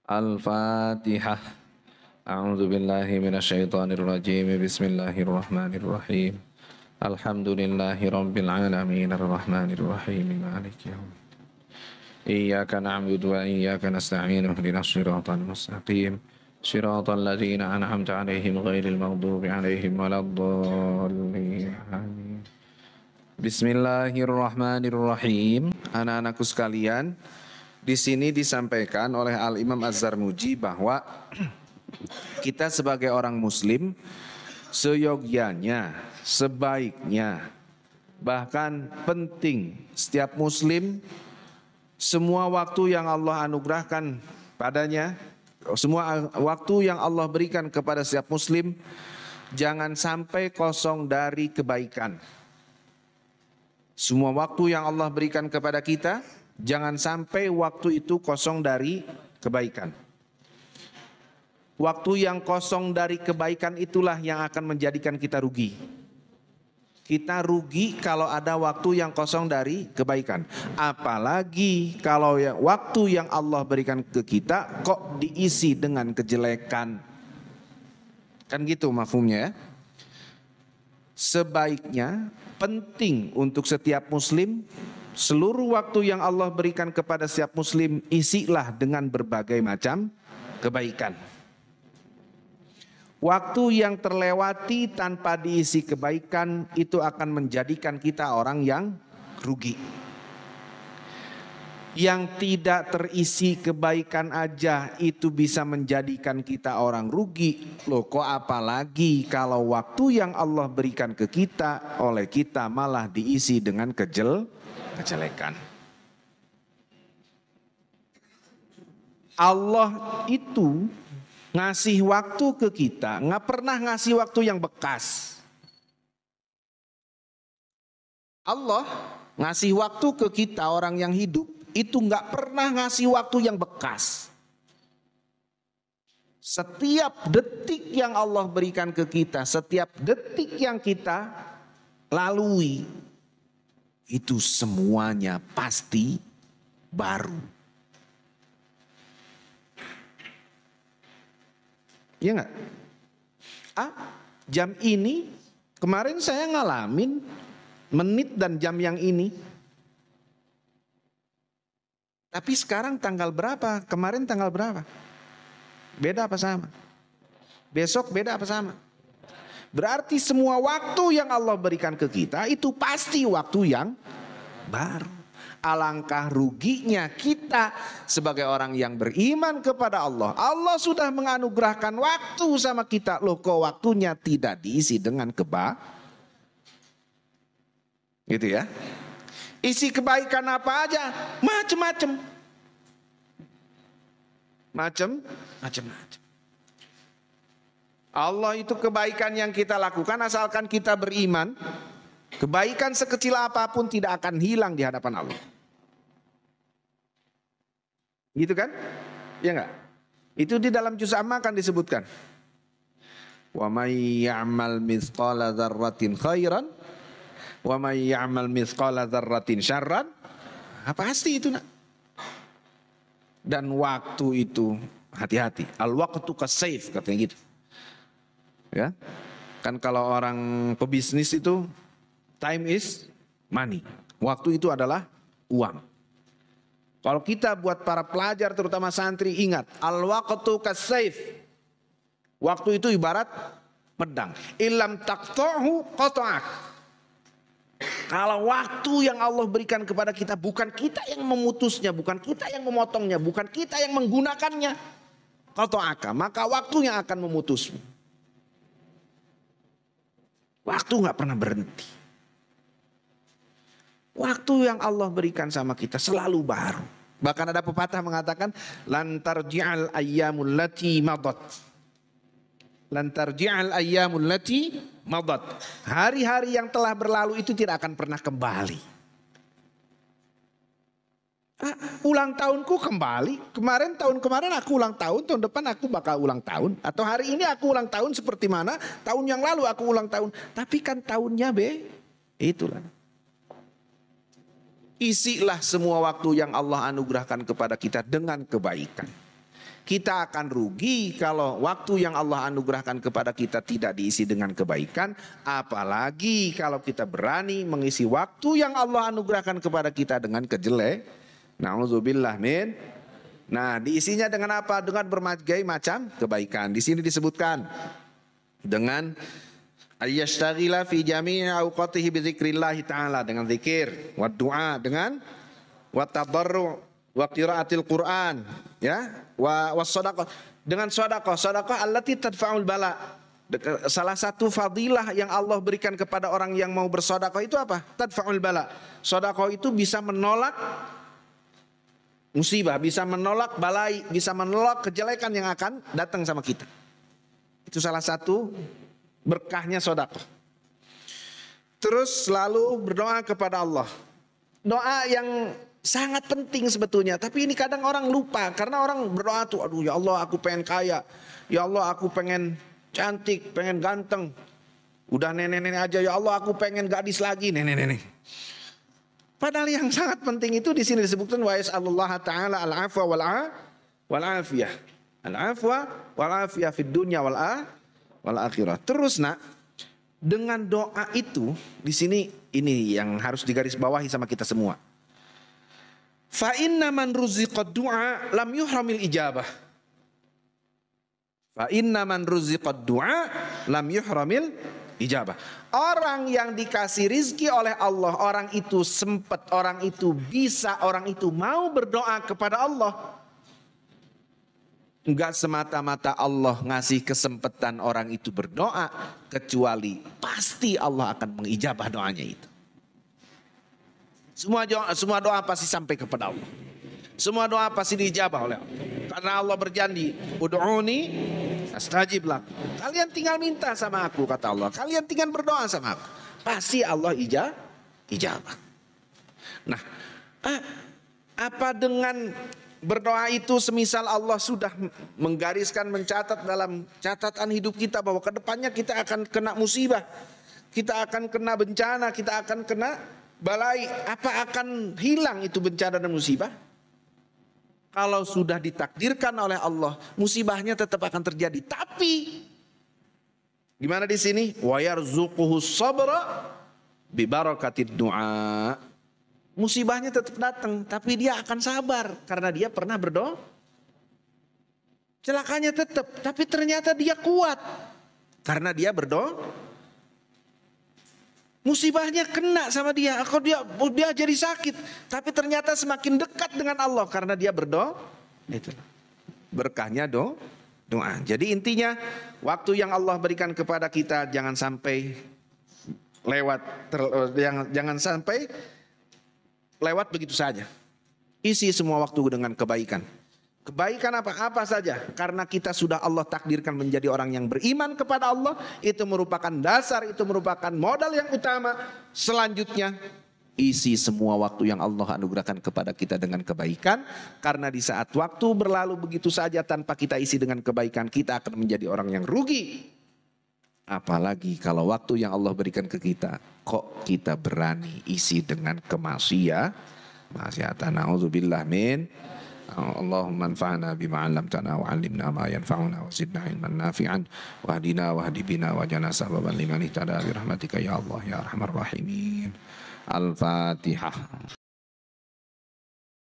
Al-Fatihah. A'udzu billahi minasyaitonir rajim. Bismillahirrahmanirrahim. Alhamdulillahi rabbil alamin arrahmanir rahim maliki yaumiddin. Iyyaka na'budu wa iyyaka nasta'in ihdinas siratal mustaqim. Siratal ladzina an'amta 'alaihim ghairil maghdubi 'alaihim waladdallin. Amin. Bismillahirrahmanirrahim. Anak-anakku sekalian, di sini disampaikan oleh Al-Imam Az-Zarnuji bahwa kita sebagai orang muslim seyogyanya, sebaiknya, bahkan penting setiap muslim semua waktu yang Allah anugerahkan padanya, semua waktu yang Allah berikan kepada setiap muslim jangan sampai kosong dari kebaikan. Semua waktu yang Allah berikan kepada kita, jangan sampai waktu itu kosong dari kebaikan. Waktu yang kosong dari kebaikan itulah yang akan menjadikan kita rugi. Kita rugi kalau ada waktu yang kosong dari kebaikan. Apalagi kalau waktu yang Allah berikan ke kita kok diisi dengan kejelekan. Kan gitu mafhumnya ya. Sebaiknya penting untuk setiap muslim, seluruh waktu yang Allah berikan kepada setiap muslim isilah dengan berbagai macam kebaikan. Waktu yang terlewati tanpa diisi kebaikan itu akan menjadikan kita orang yang rugi. Yang tidak terisi kebaikan aja itu bisa menjadikan kita orang rugi. Loh kok apalagi kalau waktu yang Allah berikan ke kita oleh kita malah diisi dengan kejelekan. Allah itu ngasih waktu ke kita, nggak pernah ngasih waktu yang bekas. Allah ngasih waktu ke kita orang yang hidup, itu nggak pernah ngasih waktu yang bekas. Setiap detik yang Allah berikan ke kita, setiap detik yang kita lalui, itu semuanya pasti baru. Iya nggak? Jam ini kemarin saya ngalamin menit dan jam yang ini. Tapi sekarang tanggal berapa? Kemarin tanggal berapa? Beda apa sama? Besok beda apa sama? Berarti semua waktu yang Allah berikan ke kita itu pasti waktu yang baru. Alangkah ruginya kita sebagai orang yang beriman kepada Allah. Allah sudah menganugerahkan waktu sama kita. Loh kok waktunya tidak diisi dengan gitu ya. Isi kebaikan apa aja? Macem-macem. Allah itu kebaikan yang kita lakukan asalkan kita beriman. Kebaikan sekecil apapun tidak akan hilang di hadapan Allah. Gitu kan? Ya enggak? Itu di dalam juz amma akan disebutkan. Wa may ya'mal mithqala dzarratin khairan wa may ya'mal mithqala dzarratin syarran. Pasti itu nak. Dan waktu itu hati-hati. Al waqtu kasayf katanya gitu. Ya. Kan kalau orang pebisnis itu time is money. Waktu itu adalah uang. Kalau kita buat para pelajar terutama santri ingat. Al-waqtu kas-sayf. Waktu itu ibarat pedang. Illam taqta'hu qata'ak. Kalau waktu yang Allah berikan kepada kita bukan kita yang memutusnya. Bukan kita yang memotongnya. Bukan kita yang menggunakannya. Qata'aka. Maka waktunya akan memutusmu. Waktu gak pernah berhenti. Waktu yang Allah berikan sama kita selalu baru. Bahkan ada pepatah mengatakan lan tarji'al ayyamul lati madat. Lan tarji'al ayyamul lati madat. Hari-hari yang telah berlalu itu tidak akan pernah kembali. Ulang tahunku kembali. Tahun kemarin aku ulang tahun, tahun depan aku bakal ulang tahun. Atau hari ini aku ulang tahun seperti mana, tahun yang lalu aku ulang tahun. Tapi kan tahunnya itulah. Isilah semua waktu yang Allah anugerahkan kepada kita dengan kebaikan. Kita akan rugi kalau waktu yang Allah anugerahkan kepada kita tidak diisi dengan kebaikan. Apalagi kalau kita berani mengisi waktu yang Allah anugerahkan kepada kita dengan kejelek. Na'udzubillah min. Nah, diisinya dengan apa? Dengan berbagai macam kebaikan. Di sini disebutkan dengan ayyashtagila fi jami'i awqatihi bi dzikrillah ta'ala, dengan zikir, wa du'a, dengan wa tadarru' wa qiraatil Quran, ya, wa shadaqah, dengan sedekah allati tadfa'ul bala. Salah satu fadilah yang Allah berikan kepada orang yang mau bersedekah itu apa? Tadfa'ul bala. Sedekah itu bisa menolak musibah, bisa menolak balai, bisa menolak kejelekan yang akan datang sama kita. Itu salah satu berkahnya sedekah. Terus selalu berdoa kepada Allah. Doa yang sangat penting sebetulnya, tapi ini kadang orang lupa karena orang berdoa tuh, aduh ya Allah aku pengen kaya, ya Allah aku pengen cantik, pengen ganteng, udah nenek-nenek aja, ya Allah aku pengen gadis lagi, nenek-nenek. Padahal yang sangat penting itu di sini disebutkan wa yas'alullah ta'ala al-afwa wal afiyah. Al-afwa wal afiyah fid dunya wal akhirah. Terus nak, dengan doa itu di sini ini yang harus digarisbawahi sama kita semua. Fa inna man ruziqad du'a lam yuhramil ijabah. Fa inna man ruziqad du'a lam yuhramil ijabah. Orang yang dikasih rizki oleh Allah, orang itu sempat, orang itu bisa, orang itu mau berdoa kepada Allah. Enggak semata-mata Allah ngasih kesempatan orang itu berdoa, kecuali pasti Allah akan mengijabah doanya itu. Semua doa pasti sampai kepada Allah. Semua doa pasti diijabah oleh Allah. Karena Allah berjanji, ud'uni astajib lakum. Kalian tinggal minta sama aku, kata Allah. Kalian tinggal berdoa sama aku. Pasti Allah ijabah. Nah, apa dengan berdoa itu semisal Allah sudah menggariskan, mencatat dalam catatan hidup kita bahwa kedepannya kita akan kena musibah, kita akan kena bencana, kita akan kena balai, apa akan hilang itu bencana dan musibah? Kalau sudah ditakdirkan oleh Allah, musibahnya tetap akan terjadi. Tapi gimana di sini? Wa yarzuquhu sabra bi barakatid du'a. Musibahnya tetap datang, tapi dia akan sabar karena dia pernah berdoa. Celakanya tetap, tapi ternyata dia kuat karena dia berdoa. Musibahnya kena sama dia, dia jadi sakit, tapi ternyata semakin dekat dengan Allah karena dia berdoa. Itulah berkahnya doa. Jadi intinya waktu yang Allah berikan kepada kita jangan sampai jangan sampai lewat begitu saja. Isi semua waktu dengan kebaikan. Kebaikan apa saja, karena kita sudah Allah takdirkan menjadi orang yang beriman kepada Allah. Itu merupakan dasar, itu merupakan modal yang utama. Selanjutnya, isi semua waktu yang Allah anugerahkan kepada kita dengan kebaikan. Karena di saat waktu berlalu begitu saja tanpa kita isi dengan kebaikan, kita akan menjadi orang yang rugi. Apalagi kalau waktu yang Allah berikan ke kita, kok kita berani isi dengan kemaksiatan. Na'udzubillah min. Allahumma anfa'na bima 'allamtana wa 'allimna ma yanfa'una wa zidna 'ilman nafi'an wahdina wahdi bina waj'alna sababan liman ihtada bi rahmatika ya Allah ya arhamar rahimin. Al-Fatihah.